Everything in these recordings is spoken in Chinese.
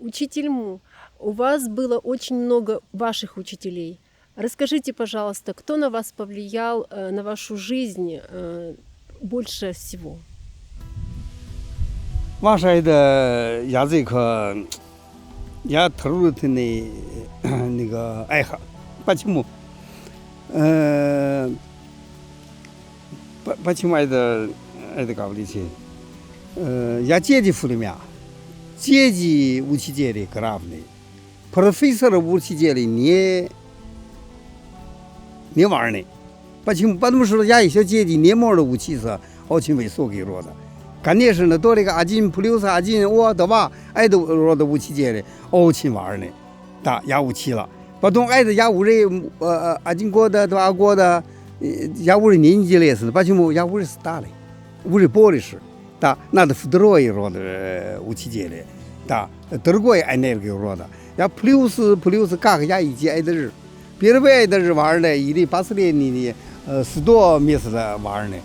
Учитель у вас было очень много ваших учителей. Расскажите, пожалуйста, кто на вас повлиял, на вашу жизнь больше всего?娃晒的伢这个也投入的那个爱好，把起木，把起木爱的搞不的去，也阶级服里面，阶级武器界的格拉夫的，可是非色的武器界的你玩呢，把起木把他们说也一些阶级年末的武器是奥钦萎缩给落的。干的是呢，多那个阿金、普留斯阿金，我的吧，爱的我的武器界的，奥钦玩呢，打压武器了，把东爱的压武人，阿金国的都阿国的，压武人年纪类似，把起木压武人是打嘞，武人玻璃是打，那的福德罗也说的武器界的，打德国也爱那个说的，压普留斯嘎个压一级爱的日，别的爱的日玩的，伊里巴斯列尼的10多米斯的玩呢。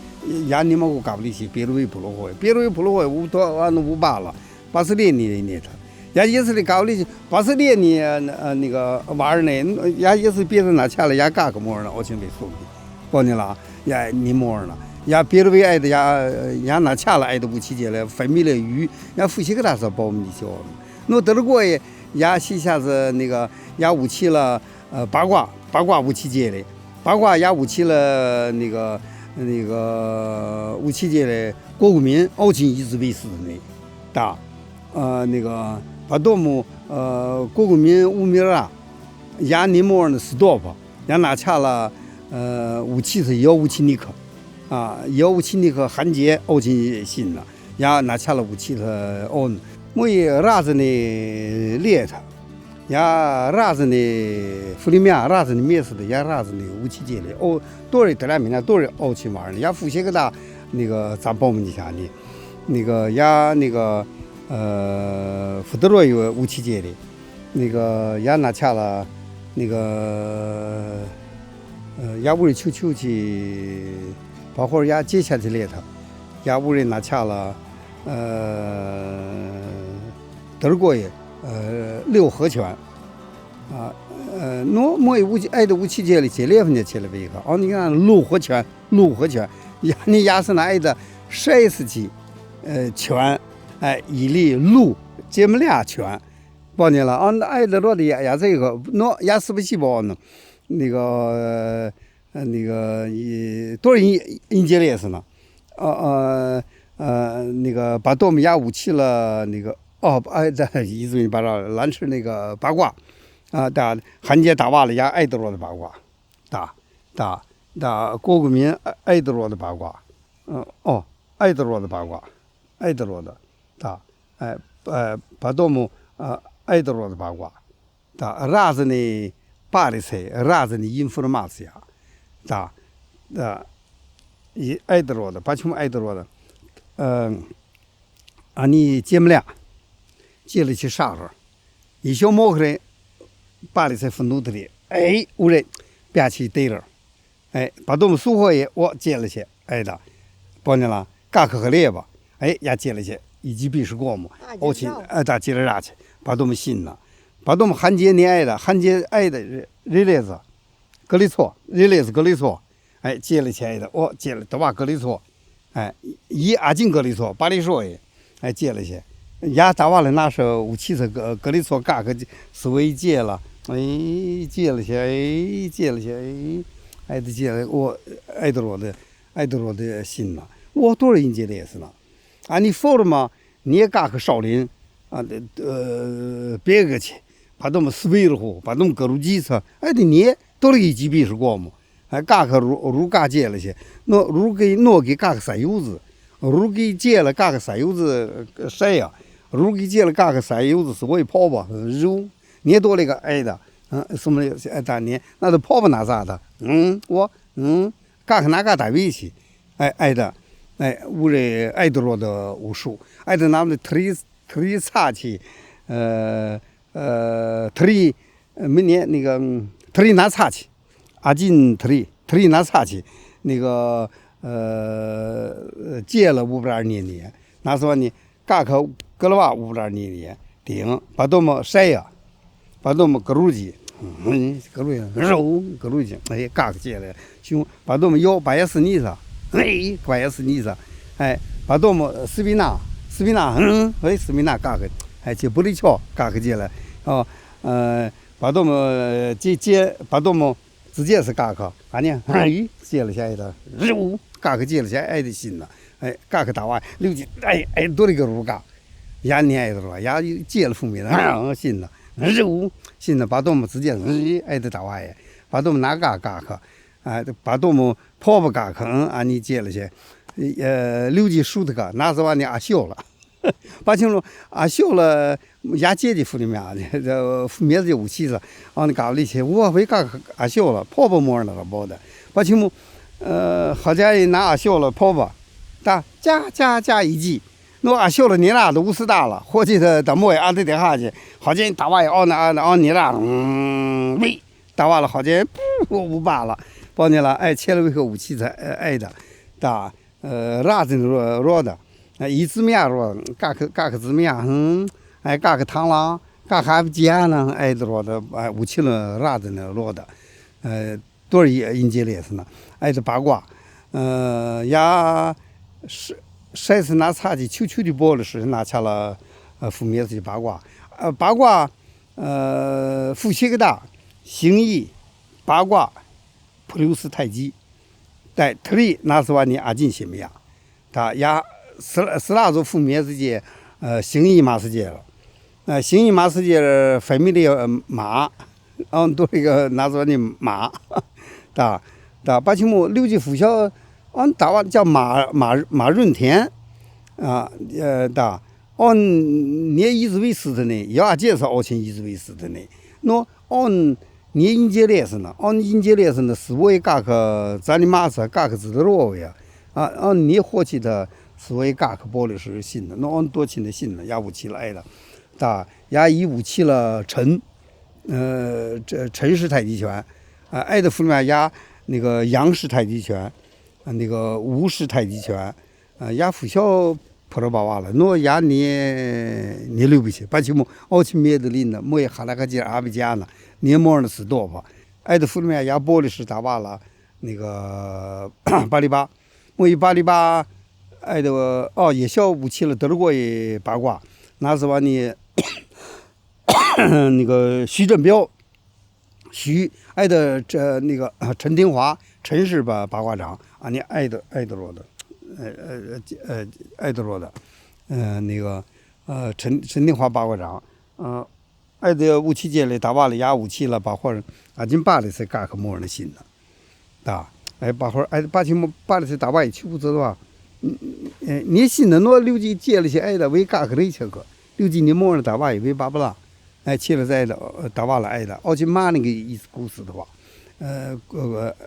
伢你们我搞不的起，别路普罗会5多58了，80年的他，伢也是的搞的，80年那个玩呢，伢也是别人拿钱了，伢干个么呢？我准备说的，包你了，伢你么呢？伢别的为爱的伢拿钱了，爱的武器界了，分泌了鱼，伢夫妻给他说保密小，那德国也伢一下子那个伢武器了，八卦武器界的，八卦伢武器了那个武器界的国民奥钦一直为师的打，那个把多么国民乌米尔伢尼莫的10多吧，伢拿下了武器是157啊，157韩捷奥钦新了，伢拿下了武器的奥，我也拉着呢列他。伢拉着呢，弗里米亚拉着呢，面试的伢拉着呢，武器界的哦，多人得来明年多人奥钦玩的，伢复习个大那个咱报名一下的，那个伢那个福德罗有武器界的，那个伢拿下了那个伢屋里球去，包括伢接下去列他，伢屋里拿下了德国也。6合拳啊，我武器爱的武器界里接2分钱了一个，哦，你看6合拳，呀，你压是那爱的30级，拳，哎，一粒6，接么俩拳，包你了，哦，那爱的落的压这个，喏，压是不是包呢？那个多人引接了是呢，那个把多么压武器了那个。哦，爱的一直把这蓝吃那个八卦，打韩捷打完了也爱德罗的八卦，打国民爱德罗的八卦，爱德罗的八卦，爱德罗的打，把多么爱德罗的八卦，打拉着呢巴黎菜，拉着呢因弗的马斯呀，打以爱德罗的，把全部爱德罗的，你接不了。接了去啥个？一小毛人把里才愤怒的哩，哎，无人别去对了，哎，把东西苏货也我接了去，哎的，包你了，嘎克和列吧，哎也接了去，一级必是过么？我去，咋接了啥去？把东西信了，把东西韩捷你爱的，韩捷爱的人类子，格里错，人类子格里错，哎，接了去爱的，我接了，都把格里错，哎，一阿金格里错，巴里说也，哎，接了去。伢打完了，那时候武器是格里错嘎个是为接了，哎接了些，爱的接了，我爱德罗的心了，我多少人接的也是了，你否了嘛？你也嘎个少林别个去，把他们思维了后，把他们各路机车，哎的你都了一级别是过么？还嘎个如嘎接了些，如给嘎个3油子，如给接了嘎个3油子谁呀？如果接了嘎个3油子是我一跑吧，肉你多那个爱的，什么当年那都跑吧那啥的，我嘎个哪个单位去，爱的，无人爱德罗的武术，爱的咱们特里差去，特里明年那个特里拿差去，阿金特里拿差去，那个接了502年，那时候呢。嘎克格勒瓦502年，顶，把多么晒呀，把多么格路机，格路肉格路机，哎，嘎个接来，熊把多么腰把也是你啥，哎，把也是你啥，哎，把多么斯宾纳，哎，斯宾纳嘎个，哎，接玻璃桥嘎个接来，哦，把多么接把多么直接是嘎个，俺呢，哎，接了下来的肉嘎个接了下来的心了，哎，嘎个大娃六级，哎，多了个肉嘎。伢年的了，伢接了父母的，信了，肉信了，把多么直接爱的大娃爷，把多么哪嘎嘎克，啊，把多么婆婆嘎克，俺你接了些，六级数的个，那是完你阿笑了，把清楚阿笑了，伢姐的父里面，这父面子武器是，啊，你嘎了些，我为嘎阿笑了，婆婆摸那个包的，把清楚，好家伙拿阿笑了，婆婆，加一记。那俺笑了你那都50大了，或者是到末俺得下去，好像大娃也熬你那，喂，大娃了好像不58了，包你了，哎，切了一个武器才爱的，da razin roda i zmia ro kak zmia ai kak tangla kak habjia呢ai roda ai 57了 razin roda 多少音节列是呢ai的八卦呀是谁是拿差的秋的播了是拿下了负面的八卦八卦复习个大形意八卦普留斯太极在特里那是话你阿进什么呀？他呀斯拉族负面世界形意马世界了，形意马世界分泌的马，多一个那是话你马，哒八七木六级辅校，打完叫马润田，哒，你一直为死的呢，要介绍我请一直为死的呢，那你音节列是呢？音节列是呢，是为嘎克咱的马是嘎克子的肉呀，你获取的是为嘎克玻璃是新的，那多亲的新的，也57了爱的，哒也157了陈，这陈氏太极拳，爱的后面也那个杨氏太极拳，那个吴氏太极拳，也辅校破了巴瓦了，那也你留不起，把起么奥奇灭的林呢，没哈那个劲阿比加呢。年末的是多吧？爱的后面也玻璃是打完了，那个808，我一808，爱的也小57了，德国也八卦，那是把你那个徐振彪，爱的这那个陈廷华，陈氏八卦掌啊，你爱德罗的，爱德罗的，那个陈廷华八卦掌，爱的57届里打完了压57了，把会儿今8的才干个没人的心了，哒，把会儿把起8的才打完去不知道，你心的那6级接了些爱的为干个这些个6级你没人打完也为8不啦，去了在的打完了爱的，而且妈那个意思故事的话，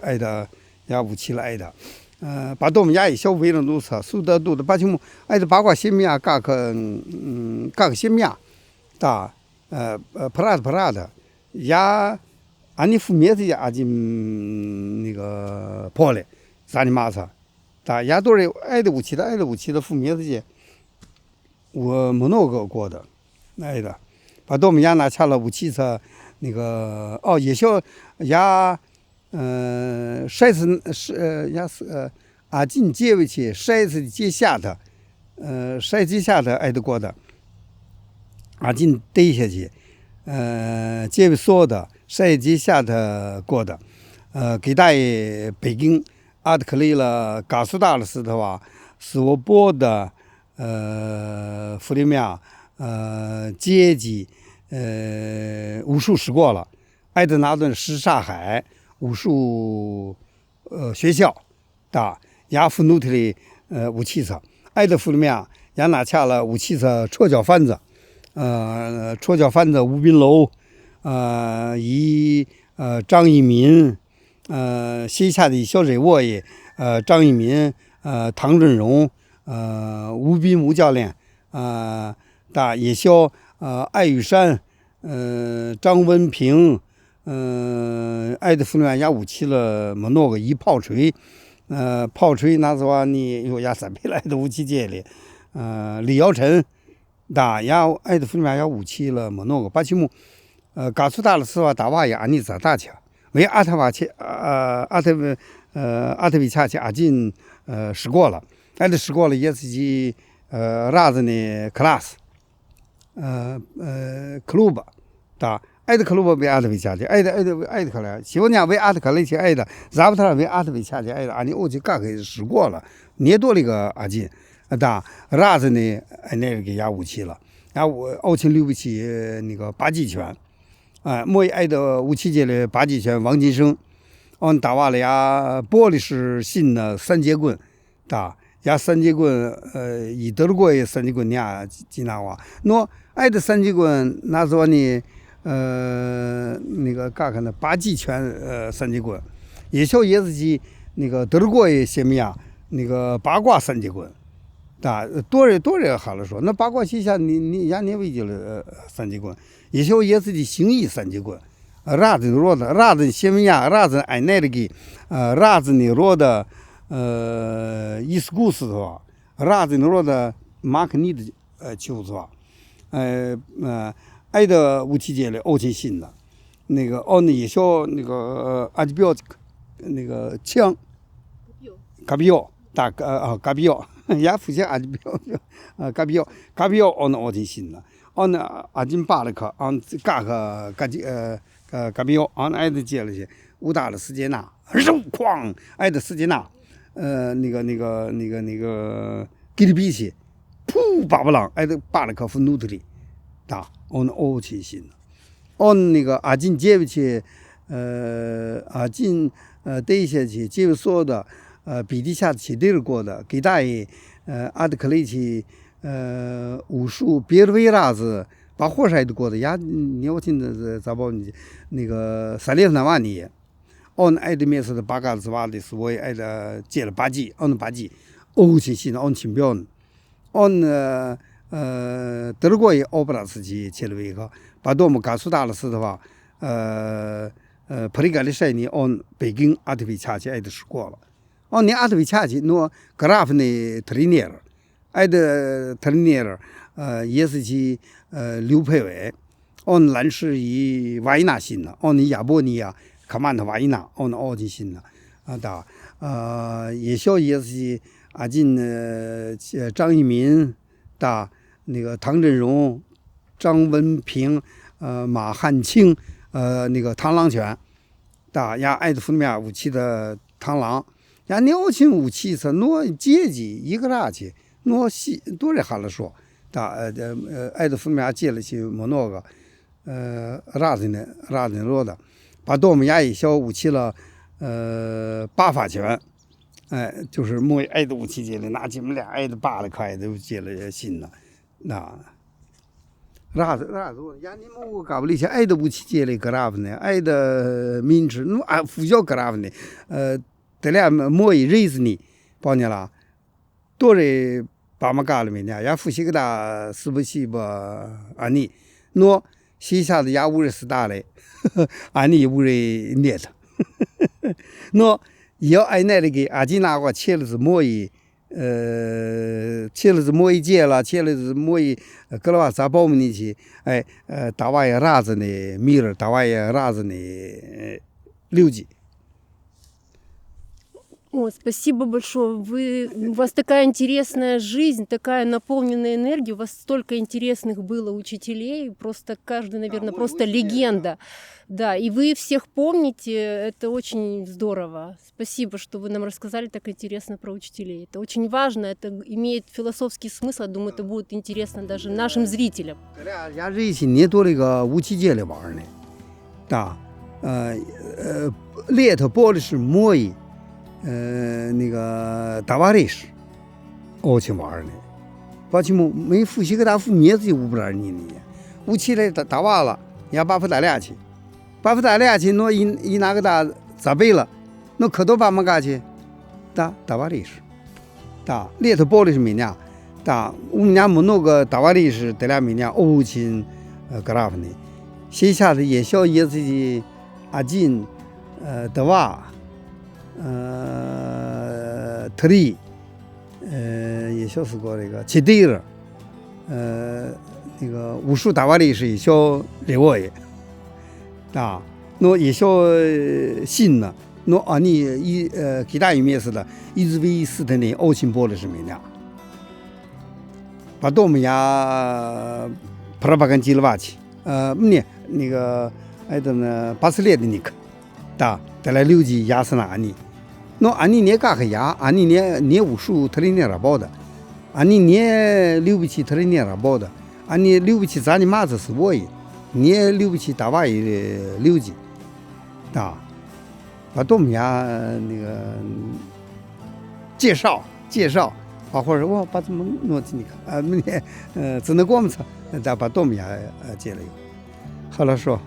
爱的压57了爱的。把我们家也小为了如此，苏德度的把起爱的八卦新面干个新面，哒。普拉的呀，俺的父母是也进那个破了，咱的马上，但也都是爱的武器的父母是我没那个过的，爱的，把我们家拿下了武器车，那个也小也晒是也是进接回去晒是接下的，晒接下的爱的过的。进对下去，这位说的赛季下的过的，给大爷北京阿德克利了，嘎苏大的石头啊，是我播的，弗里米亚，阶级，武术史过了，爱德纳顿什刹海武术，学校，大雅夫努特里，武器车，爱德弗里米亚也拿下了武器车戳脚贩子。戳脚贩子吴斌楼，张一民，西下的小人物也，张一民，唐振荣，吴斌吴教练，大野骁，艾玉山，张文平，爱的夫人也57了，没弄个一炮锤，炮锤那时候你有也3倍来的武器界里，李尧臣。da ya ai的分面要武器了么那个把起木嘎出大了是吧打瓦也安尼咋大去为阿特瓦去阿特维恰去阿进试过了ai的试过了也是去razne class клуба da ai的 club 为阿特维恰去ai的可来希望伢为阿特可来去ai的咋不他为阿特维恰去ai的安尼我去嘎给试过了捏多了个阿进da razne 那个也武器了然后我奥庆留不起那个八极拳莫爱的武器界的八极拳王金生on打完了呀玻璃是新的三节棍打呀三节棍以德国的三节棍呀济南话喏爱的三节棍那时候呢那个干看的八极拳三节棍也小也是去那个德国的什么呀那个八卦三节棍打多人好了说那八卦西下你呀你为就了三节棍也小也是的形意三节棍razne roda razne семья razne энергии razne roda искусство razne roda магнит чувства ai的武器界的欧庆新的那个哦那也小那个antibiotic那个枪嘎比奥大嘎比奥也附些antibiotic嘎比奥那欧庆新的哦那阿金巴了克昂嘎个嘎比奥昂挨的接了去武大的时间呐肉哐挨的时间呐那个给你比起噗巴不啷挨的巴了克夫努特里大哦那欧庆新的哦那个阿金接不起阿金对下去接不说的比底下去对过的给大爷阿的可以去武术别的为啥子把火柴都过的呀你我听的咋包你那个3年万年on爱的面试的八嘎子哇的是我爱的接了八级 on 八级欧庆新 on 情标 on 德国也欧不拉斯基接了一个把多么嘎出大了是的话普里嘎的赛尼 on 北京阿特维恰去爱的试过了哦你阿特维恰去诺格拉夫的特里尼尔爱的特里尼尔也是去刘培伟on 兰氏以瓦伊纳新的 on 亚波尼亚卡曼的瓦伊纳 on 奥吉新的打也小也是阿进张一民打那个唐振荣张文平马汉清那个螳螂拳打呀爱的分面武器的螳螂呀鸟禽武器是挪阶级一个啥去挪西多人喊了说打爱的分面接了去么那个啥子罗的把多么呀一小武器了八法拳就是莫爱的武器接了拿起们俩爱的八了块都接了新的那啥子呀你们我搞不了些爱的武器接了格拉夫呢爱的民主副教格拉夫呢得俩莫以认识你包你了多人把么干了没呢呀复习个大是不是吧安妮喏西下的呀无人是大嘞安妮无人捏的喏要爱那里给阿金拿过切了是莫以切了是莫一届了切了是莫一格拉瓦咋包们去哎打瓦也拉子呢米尔打瓦也拉子呢6级О, спасибо большое. У вас такая интересная жизнь, такая наполненная энергией. У вас столько интересных было учителей. Просто каждый, наверное, просто легенда. Да, и вы всех помните. Это очень здорово. Спасибо, что вы нам рассказали так интересно про учителей. Это очень важно. Это имеет философский смысл. Я думаю, это будет интересно даже нашим зрителям. Я жизнь не только учителя玩呢，да，猎头包的是莫伊。那个大瓦历史，очень важно。почему мы все когда в месте убрали учили大瓦了，也把不打俩去，喏一那个大咋背了，喏可多把么干去，大瓦历史，大猎头包的是咩呢？大我们家没那个大瓦历史，得俩咩呢？欧亲格拉夫呢，写下的也小也是阿金德瓦。特里也小是个那个切蒂尔那个武术打完的是一小热我也啊，那一小信呢，那啊你其他一面是的，一直为是的呢，奥情波的是没呢，把多么呀，帕拉巴干基了瓦去，呢那个哎的呢，巴斯列的尼克，da带来六级压死了安妮，那安妮你干个压，安妮你武术特里你拉包的，安妮你留不起特里你拉包的，安妮留不起咱的马子是我的，你也留不起大瓦的六级，啊，把多么呀那个介绍，啊或者我把怎么弄起你看啊，只能给我们吃，咱把多么呀接了有，好了说。